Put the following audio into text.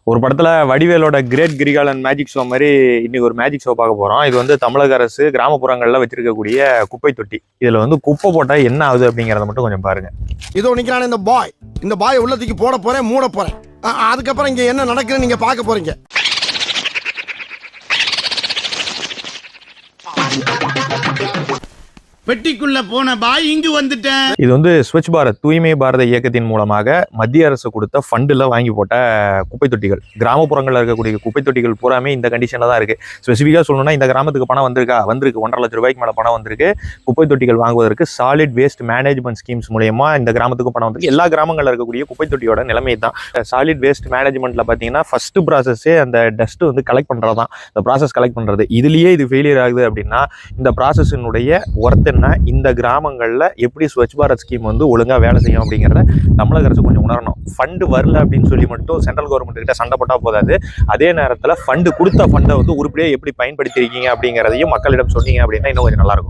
ஒரு படத்துல வடிவேலோட great Kirikalan magic show மாதிரி இன்னைக்கு ஒரு மேஜிக் ஷோ பார்க்க போறோம். இது வந்து தமிழக அரசு கிராமப்புறங்கள்ல வச்சிருக்கக்கூடிய குப்பை தொட்டி. இதுல வந்து குப்பை போட்டா என்ன ஆகுது அப்படிங்கறத மட்டும் கொஞ்சம் பாருங்க. இதோ நிக்கிறான இந்த பாய் உள்ளத்துக்கு போட போறேன், மூட போறேன். அதுக்கப்புறம் இங்க என்ன நடக்குதுன்னு நீங்க பார்க்க போறீங்க. பெட்டிக்குள்ள போன பாய் இங்கு வந்துட்டேன். இது வந்து ஸ்வச் பாரத் தூய்மை பாரத இயக்கத்தின் மூலமாக மத்திய அரசு கொடுத்த ஃபண்டில் வாங்கி போட்ட குப்பை தொட்டிகள். கிராமப்புறங்களில் இருக்கக்கூடிய குப்பை தொட்டிகள் பூராமே இந்த கண்டிஷனில் தான் இருக்குது. ஸ்பெசிஃபிக்காக சொல்லணும்னா இந்த கிராமத்துக்கு பணம் வந்திருக்கு 1.5 லட்சம் ரூபாய்க்கு மேலே பணம் வந்திருக்கு. குப்பை தொட்டிகள் வாங்குவதற்கு சாலிட் வேஸ்ட் மேனேஜ்மெண்ட் ஸ்கீம்ஸ் மூலயமா இந்த கிராமத்துக்கு பணம் வந்திருக்கு. எல்லா கிராமங்களில் இருக்கக்கூடிய குப்பை தொட்டியோட நிலைமை தான். சாலிட் வேஸ்ட் மேனேஜ்மெண்ட்டில் பார்த்தீங்கன்னா ஃபர்ஸ்ட் ப்ராசஸே அந்த டஸ்ட் வந்து கலெக்ட் பண்ணுறது தான். இந்த ப்ராசஸ் கலெக்ட் பண்ணுறது இதுலேயே இது ஃபெயிலியர் ஆகுது அப்படின்னா இந்த ப்ராசஸினுடைய ஒர்த் இந்த கிராமங்கள்ல எப்படி ஸ்வச் பாரத் ஸ்கீம் வந்து ஒழுங்கா வேலை செய்யும் அப்படிங்கிறத தமிழக அரசு கொஞ்சம் உணரணும். ஃபண்டு வரல அப்படின்னு சொல்லி மட்டும் சென்ட்ரல் கவர்மெண்ட் கிட்ட சண்டை போட்டா போதாது. அதே நேரத்தில் ஃபண்டு கொடுத்த ஃபண்டை வந்து உருப்படியாக எப்படி பயன்படுத்திருக்கீங்க அப்படிங்கிறதையும் மக்களிடம் சொன்னீங்க அப்படின்னா இன்னும் கொஞ்சம் நல்லா இருக்கும்.